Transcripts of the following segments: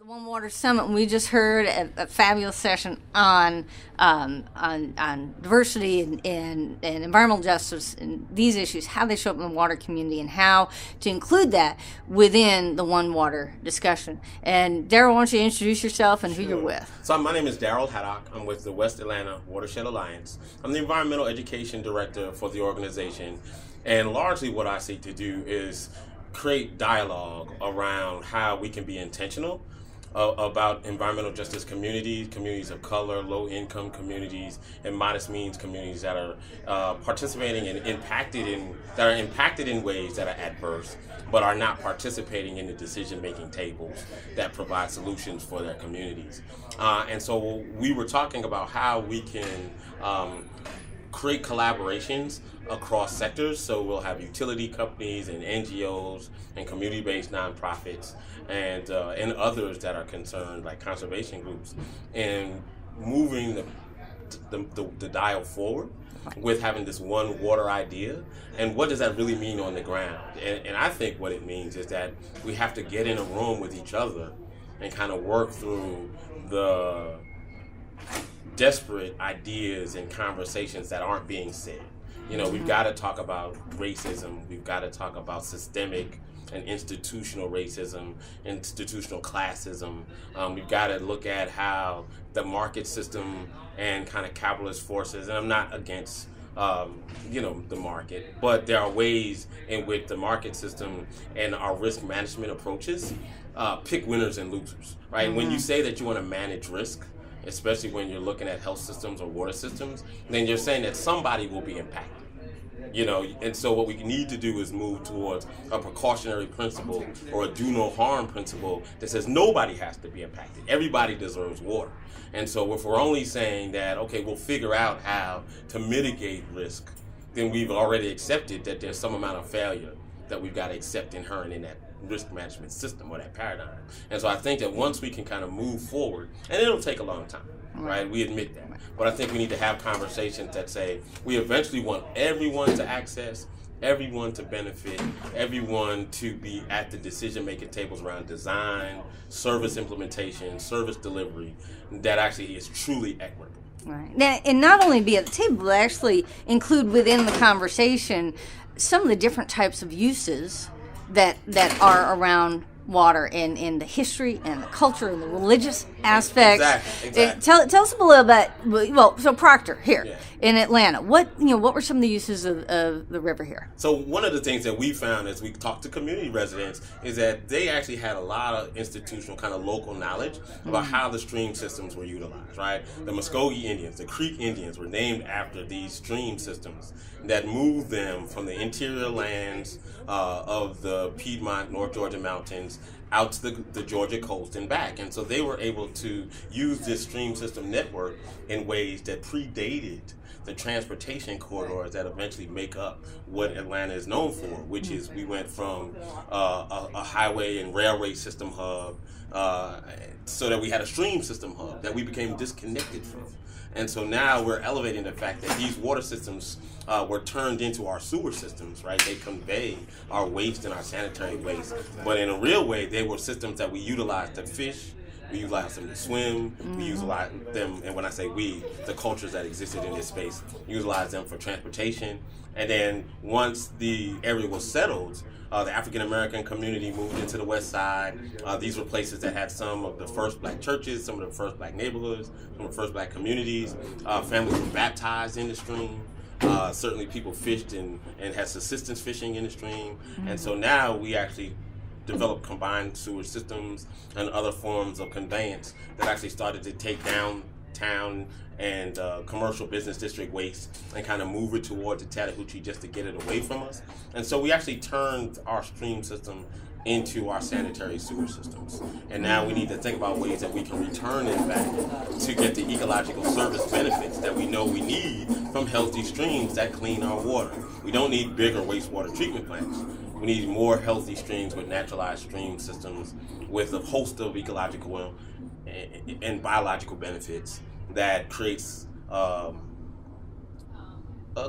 One Water Summit, and we just heard a fabulous session on diversity and environmental justice and these issues, how they show up in the water community, and how to include that within the One Water discussion. And Darryl, why don't you introduce yourself and who you're with? So my name is Darryl Haddock. I'm with the West Atlanta Watershed Alliance. I'm the Environmental Education Director for the organization, and largely what I seek to do is create dialogue around how we can be intentional about environmental justice communities of color, low-income communities, and modest means communities that are participating and impacted in ways that are adverse, but are not participating in the decision-making tables that provide solutions for their communities. And so we were talking about how we can create collaborations across sectors. So we'll have utility companies and NGOs and community-based nonprofits and others that are concerned, like conservation groups, and moving the dial forward with having this one water idea. And what does that really mean on the ground? And I think what it means is that we have to get in a room with each other and kind of work through the desperate ideas and conversations that aren't being said. You know, we've got to talk about racism. We've got to talk about systemic and institutional racism, institutional classism. We've got to look at how the market system and kind of capitalist forces, and I'm not against the market, but there are ways in which the market system and our risk management approaches pick winners and losers, right? Mm-hmm. When you say that you want to manage risk, especially when you're looking at health systems or water systems, then you're saying that somebody will be impacted. And so what we need to do is move towards a precautionary principle or a do no harm principle that says nobody has to be impacted. Everybody deserves water. And so if we're only saying that, okay, we'll figure out how to mitigate risk, then we've already accepted that there's some amount of failure that we've got to accept inherent in that risk management system or that paradigm. And so I think that once we can kind of move forward, and it'll take a long time, right? We admit that. But I think we need to have conversations that say we eventually want everyone to access, everyone to benefit, everyone to be at the decision-making tables around design, service implementation, service delivery, that actually is truly equitable. Right. Now, and not only be at the table, but actually include within the conversation some of the different types of uses that are around water and the history and the culture and the religious aspects. Exactly. Tell us a little about, so Proctor here in Atlanta, what were some of the uses of the river here? So one of the things that we found as we talked to community residents is that they actually had a lot of institutional kind of local knowledge about how the stream systems were utilized, right? The Muskogee Indians, the Creek Indians were named after these stream systems that moved them from the interior lands of the Piedmont, North Georgia mountains out to the Georgia coast and back. And so they were able to use this stream system network in ways that predated the transportation corridors that eventually make up what Atlanta is known for, which is we went from a highway and railway system hub so that we had a stream system hub that we became disconnected from. And so now we're elevating the fact that these water systems were turned into our sewer systems, right? They convey our waste and our sanitary waste. But in a real way, they were systems that we utilized to fish, we utilized them to swim, we utilized them, and when I say we, the cultures that existed in this space, utilized them for transportation. And then once the area was settled, the African American community moved into the West Side. These were places that had some of the first black churches, some of the first black neighborhoods, some of the first black communities. Families were baptized in the stream. Certainly people fished and had subsistence fishing in the stream. And so now we actually developed combined sewer systems and other forms of conveyance that actually started to take downtown and commercial business district waste and kind of move it towards the Chattahoochee just to get it away from us. And so we actually turned our stream system into our sanitary sewer systems. And now we need to think about ways that we can return it back to get the ecological service benefits that we know we need from healthy streams that clean our water. We don't need bigger wastewater treatment plants. We need more healthy streams with naturalized stream systems with a host of ecological and biological benefits that creates a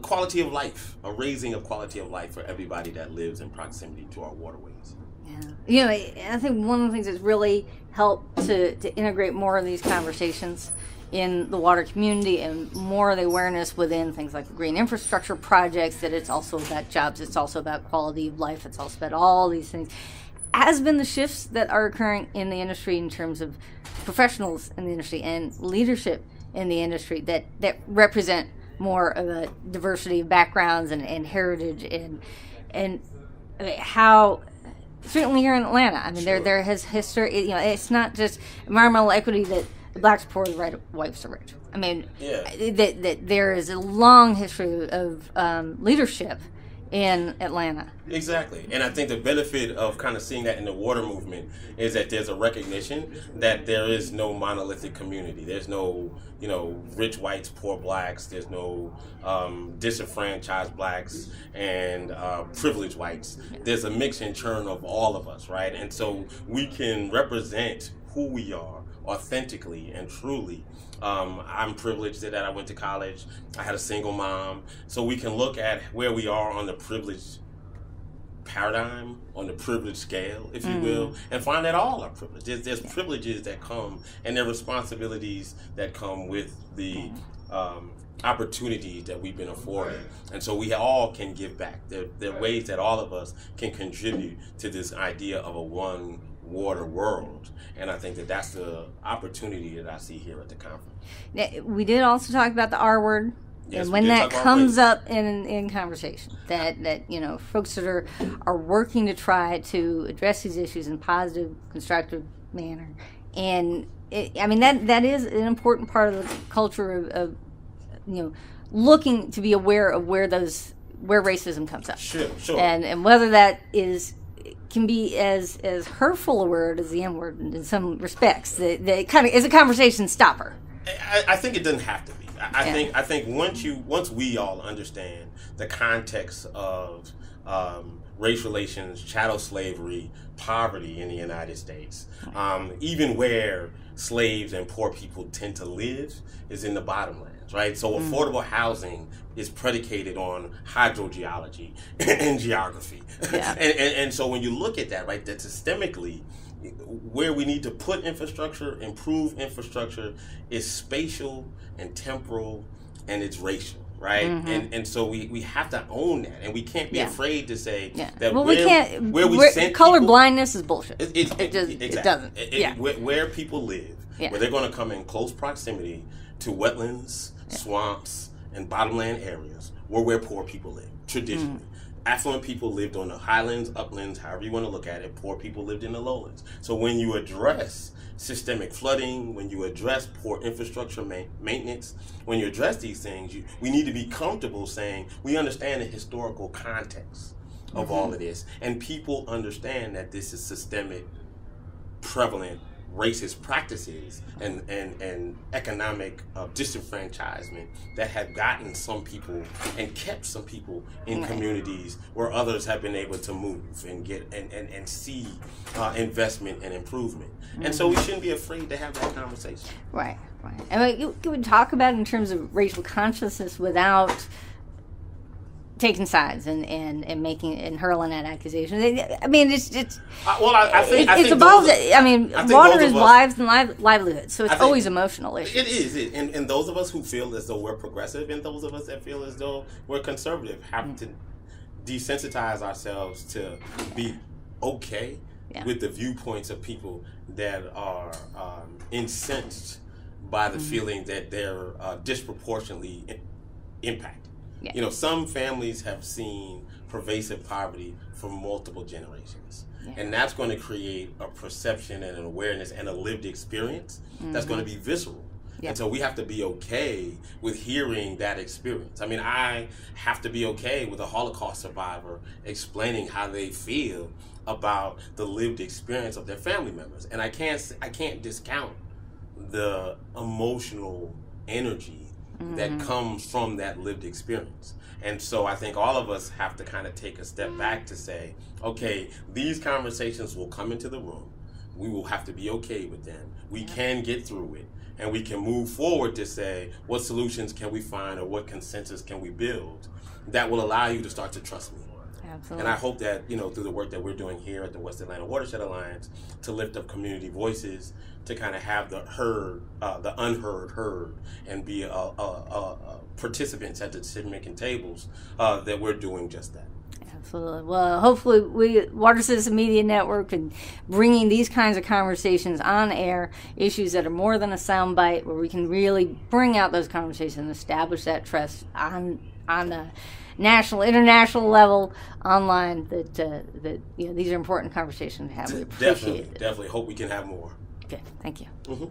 quality of life, a raising of quality of life for everybody that lives in proximity to our waterways. Yeah. I think one of the things that's really helped to integrate more of these conversations in the water community and more of the awareness within things like the green infrastructure projects, that it's also about jobs, it's also about quality of life, it's also about all these things, has been the shifts that are occurring in the industry in terms of professionals in the industry and leadership in the industry that represent more of a diversity of backgrounds and heritage and how certainly here in Atlanta. I mean, there has history. It's not just environmental equity that the blacks are poor, the whites are rich. I mean, that there is a long history of leadership in Atlanta. Exactly. And I think the benefit of kind of seeing that in the water movement is that there's a recognition that there is no monolithic community. There's no, rich whites, poor blacks. There's no disenfranchised blacks and privileged whites. There's a mix and churn of all of us, right? And so we can represent who we are authentically and truly. I'm privileged that I went to college. I had a single mom. So we can look at where we are on the privilege paradigm, on the privilege scale, if you will, and find that all are privileged. There's privileges that come and there are responsibilities that come with the opportunities that we've been afforded. And so we all can give back. There are ways that all of us can contribute to this idea of a one water world. And I think that that's the opportunity that I see here at the conference. Now, we did also talk about the R word. Yes, and when that comes up in conversation, that folks that are working to try to address these issues in a positive, constructive manner, and that is an important part of the culture of looking to be aware of where racism comes up. Sure. And whether that can be as hurtful a word as the N word in some respects. That kind of is a conversation stopper. I think it doesn't have to be. I think once we all understand the context of race relations, chattel slavery, poverty in the United States, even where slaves and poor people tend to live is in the bottomlands, right? So affordable housing is predicated on hydrogeology and geography. Yeah. and so when you look at that, right, that systemically, where we need to put infrastructure, improve infrastructure, is spatial and temporal, and it's racial, right? And so we have to own that, and we can't be afraid to say that color blindness is bullshit. It doesn't. Where people live, where they're going to come in close proximity to wetlands, swamps, and bottomland areas, where poor people live traditionally. Affluent people lived on the highlands, uplands, however you want to look at it. Poor people lived in the lowlands. So when you address systemic flooding, when you address poor infrastructure maintenance, when you address these things, we need to be comfortable saying we understand the historical context of all of this. And people understand that this is systemic, prevalent, racist practices and economic disenfranchisement that have gotten some people and kept some people in communities where others have been able to move and get and see investment and improvement. And so we shouldn't be afraid to have that conversation. Right. And you would talk about it in terms of racial consciousness without taking sides and making and hurling that accusation. I mean, it's evolved. Water is lives and livelihoods, so it's always emotional issue. It is, and those of us who feel as though we're progressive, and those of us that feel as though we're conservative, have to desensitize ourselves to be okay with the viewpoints of people that are incensed by the feeling that they're disproportionately impacted. Yeah. Some families have seen pervasive poverty for multiple generations. Yeah. And that's going to create a perception and an awareness and a lived experience that's going to be visceral. Yeah. And so we have to be okay with hearing that experience. I mean, I have to be okay with a Holocaust survivor explaining how they feel about the lived experience of their family members. And I can't discount the emotional energy that comes from that lived experience. And so I think all of us have to kind of take a step back to say, okay, these conversations will come into the room. We will have to be okay with them. We can get through it. And we can move forward to say, what solutions can we find or what consensus can we build that will allow you to start to trust me? Absolutely. And I hope that, through the work that we're doing here at the West Atlanta Watershed Alliance, to lift up community voices, to kind of have the unheard heard, and be participants at the decision-making tables, that we're doing just that. Absolutely. Well, hopefully Water Citizen Media Network and bringing these kinds of conversations on air, issues that are more than a soundbite, where we can really bring out those conversations and establish that trust on a national, international level, online. That these are important conversations to have. We appreciate it. Definitely. Hope we can have more. Okay. Thank you. Mm-hmm.